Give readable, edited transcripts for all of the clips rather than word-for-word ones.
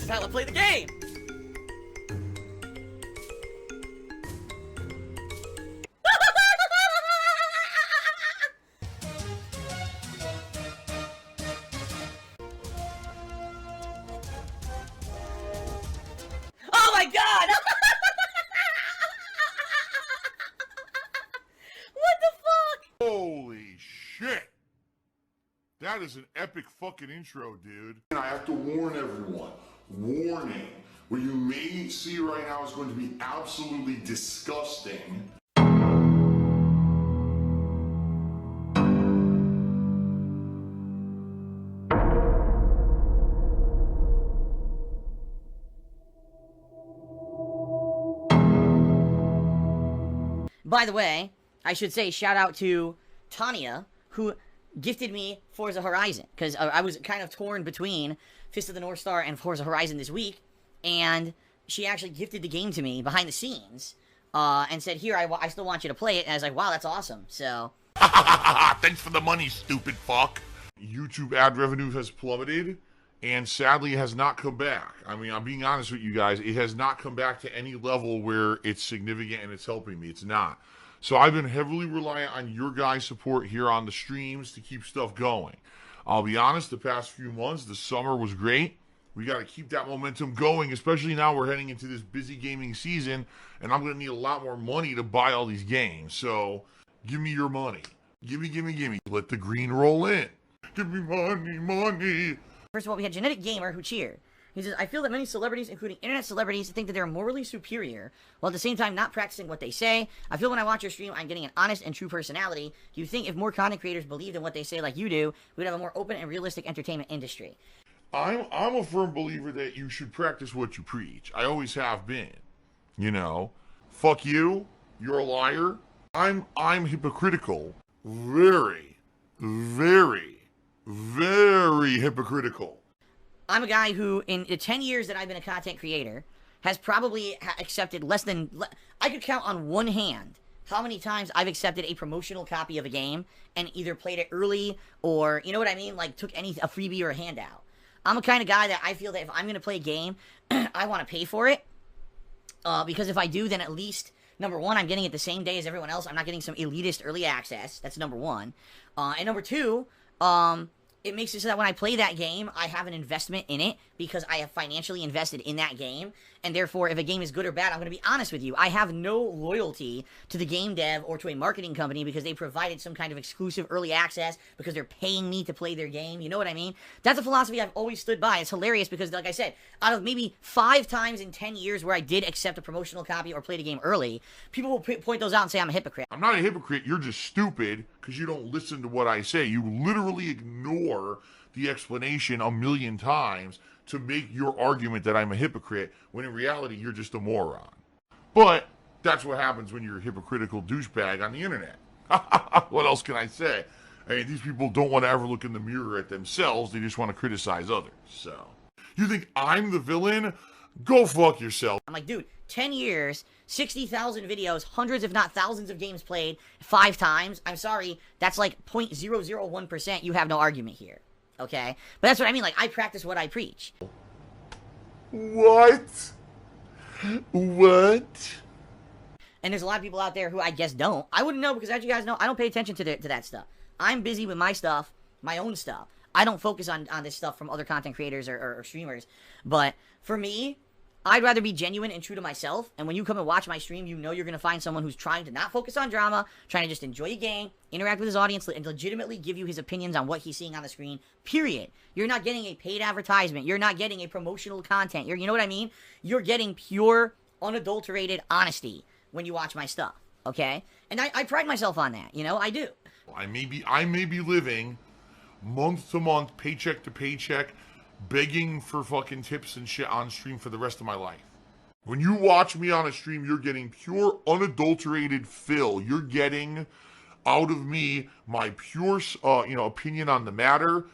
This is how I play the game! Oh my god! What the fuck? Holy shit! That is an epic fucking intro, dude. And I have to warn everyone. Warning. What you may see right now is going to be absolutely disgusting. By the way, I should say shout out to Tanya, who gifted me Forza Horizon, because I was kind of torn between Fist of the North Star and Forza Horizon this week, and she actually gifted the game to me behind the scenes, and said, here, I still want you to play it, and I was like, wow, that's awesome, so... Thanks for the money, stupid fuck. YouTube ad revenue has plummeted, and sadly has not come back. I mean, I'm being honest with you guys, it has not come back to any level where it's significant and it's helping me. It's not. So I've been heavily reliant on your guys' support here on the streams to keep stuff going. I'll be honest, the past few months, the summer was great. We got to keep that momentum going, especially now we're heading into this busy gaming season, and I'm going to need a lot more money to buy all these games. So give me your money. Gimme, gimme, gimme. Let the green roll in. Give me money, money. First of all, we had Genetic Gamer, who cheered. He says, I feel that many celebrities, including internet celebrities, think that they're morally superior, while at the same time not practicing what they say. I feel when I watch your stream, I'm getting an honest and true personality. Do you think if more content creators believed in what they say like you do, we'd have a more open and realistic entertainment industry? I'm a firm believer that you should practice what you preach. I always have been. You know? Fuck you. You're a liar. I'm hypocritical. Very, very, very hypocritical. I'm a guy who, in the 10 years that I've been a content creator, has probably accepted less than... I could count on one hand how many times I've accepted a promotional copy of a game and either played it early or, you know what I mean, like took a freebie or a handout. I'm the kind of guy that I feel that if I'm going to play a game, I want to pay for it. Because if I do, then at least, number one, I'm getting it the same day as everyone else. I'm not getting some elitist early access. That's number one. And number two, it makes it so that when I play that game, I have an investment in it because I have financially invested in that game. And therefore, if a game is good or bad, I'm going to be honest with you. I have no loyalty to the game dev or to a marketing company because they provided some kind of exclusive early access because they're paying me to play their game. You know what I mean? That's a philosophy I've always stood by. It's hilarious because, like I said, out of maybe 5 times in 10 years where I did accept a promotional copy or play the game early, people will point those out and say I'm a hypocrite. I'm not a hypocrite. You're just stupid because you don't listen to what I say. You literally ignore the explanation a million times to make your argument that I'm a hypocrite, when in reality, you're just a moron. But that's what happens when you're a hypocritical douchebag on the internet. What else can I say? I mean, these people don't want to ever look in the mirror at themselves. They just want to criticize others. So, you think I'm the villain? Go fuck yourself. I'm like, dude, 10 years, 60,000 videos, hundreds if not thousands of games played 5 times. I'm sorry, that's like 0.001%. You have no argument here. Okay? But that's what I mean. Like, I practice what I preach. What? What? And there's a lot of people out there who I guess don't. I wouldn't know because, as you guys know, I don't pay attention to that stuff. I'm busy with my stuff, my own stuff. I don't focus on this stuff from other content creators or streamers. But for me, I'd rather be genuine and true to myself. And when you come and watch my stream, you know you're going to find someone who's trying to not focus on drama, trying to just enjoy a game, interact with his audience, and legitimately give you his opinions on what he's seeing on the screen, period. You're not getting a paid advertisement. You're not getting a promotional content. You know what I mean? You're getting pure, unadulterated honesty when you watch my stuff, okay? And I pride myself on that, you know? I do. I may be living month to month, paycheck to paycheck, begging for fucking tips and shit on stream for the rest of my life. When you watch me on a stream, you're getting pure, unadulterated fill. You're getting out of me my pure, opinion on the matter.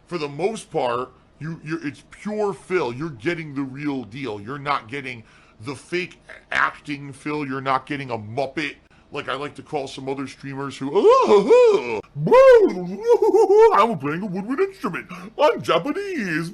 For the most part, it's pure fill. You're getting the real deal. You're not getting the fake acting fill. You're not getting a Muppet, like I like to call some other streamers who, I'm playing a woodwind instrument. I'm Japanese.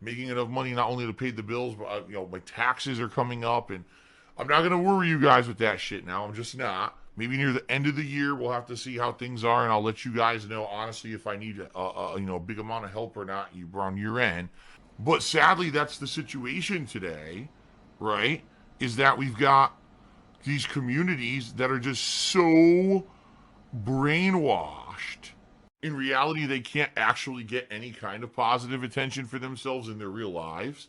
making enough money not only to pay the bills, but my taxes are coming up, and I'm not gonna worry you guys with that shit now. I'm just not. Maybe near the end of the year, we'll have to see how things are, and I'll let you guys know honestly if I need a big amount of help or not around year end. But sadly, that's the situation today, right? Is that we've got these communities that are just so brainwashed. In reality, they can't actually get any kind of positive attention for themselves in their real lives.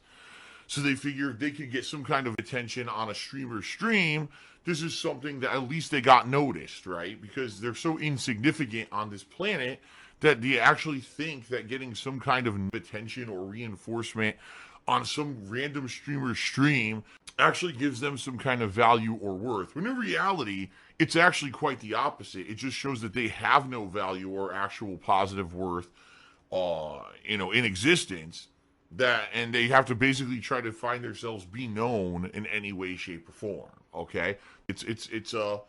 So they figure if they could get some kind of attention on a streamer's stream, this is something that at least they got noticed, right? Because they're so insignificant on this planet that they actually think that getting some kind of attention or reinforcement on some random streamer's stream actually gives them some kind of value or worth. When in reality, it's actually quite the opposite. It just shows that they have no value or actual positive worth, in existence. And they have to basically try to find themselves be known in any way, shape, or form. Okay, it's a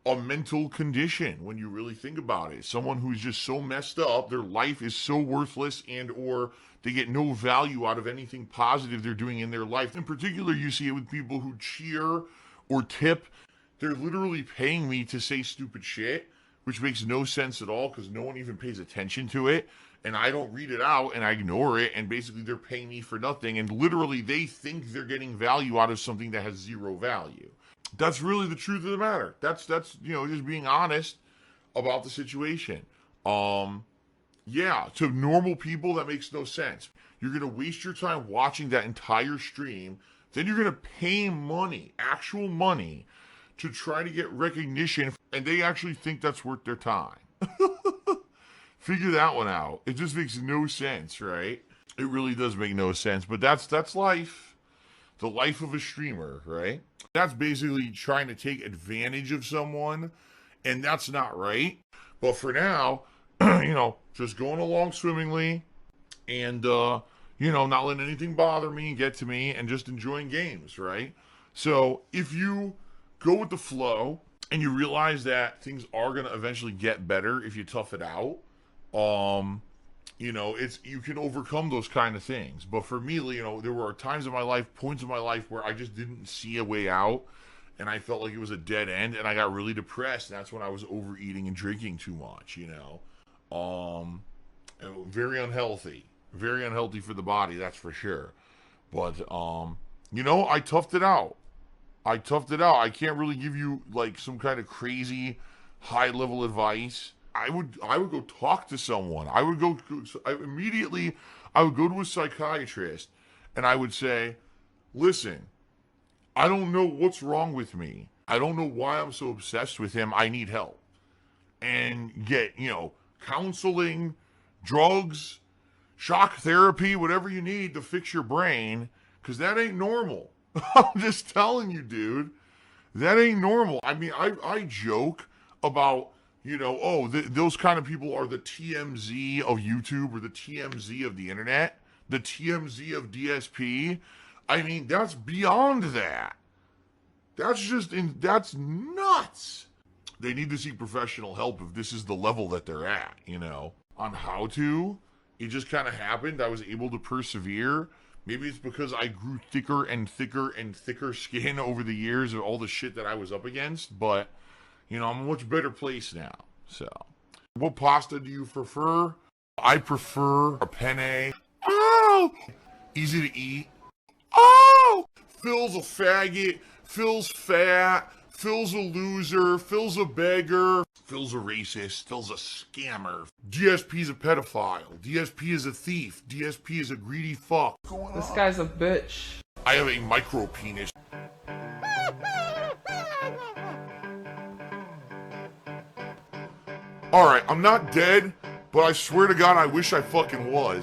mental condition when you really think about it. Someone who's just so messed up, their life is so worthless, and or they get no value out of anything positive they're doing in their life. In particular, you see it with people who cheer or tip. They're literally paying me to say stupid shit, which makes no sense at all because no one even pays attention to it. And I don't read it out and I ignore it. And basically they're paying me for nothing. And literally they think they're getting value out of something that has zero value. That's really the truth of the matter. That's just being honest about the situation. Yeah, to normal people, that makes no sense. You're going to waste your time watching that entire stream. Then you're going to pay money, actual money, to try to get recognition. And they actually think that's worth their time. Figure that one out. It just makes no sense, right? It really does make no sense. But that's life. The life of a streamer, right? That's basically trying to take advantage of someone. And that's not right. But for now, just going along swimmingly and, not letting anything bother me and get to me and just enjoying games, right? So if you go with the flow and you realize that things are going to eventually get better if you tough it out, you can overcome those kind of things. But for me, there were times in my life, points in my life where I just didn't see a way out. And I felt like it was a dead end, and I got really depressed. And that's when I was overeating and drinking too much, very unhealthy for the body, that's for sure. But, I toughed it out. I can't really give you like some kind of crazy high level advice. I would go talk to someone. I would go to a psychiatrist and I would say, listen, I don't know what's wrong with me. I don't know why I'm so obsessed with him. I need help. And get, counseling, drugs, shock therapy, whatever you need to fix your brain, because that ain't normal. I'm just telling you, dude. That ain't normal. I mean, I joke about, those kind of people are the TMZ of YouTube or the TMZ of the internet, the TMZ of DSP. I mean, that's beyond that. That's nuts. They need to seek professional help if this is the level that they're at, on how to. It just kind of happened. I was able to persevere. Maybe it's because I grew thicker and thicker and thicker skin over the years of all the shit that I was up against. But, I'm in a much better place now. So, what pasta do you prefer? I prefer a penne. Oh! Easy to eat. Oh! Phil's a faggot. Phil's fat. Phil's a loser. Phil's a beggar. Phil's a racist. Phil's a scammer. DSP's a pedophile. DSP is a thief. DSP is a greedy fuck. This guy's a bitch. I have a micro penis. Alright, I'm not dead, but I swear to God I wish I fucking was.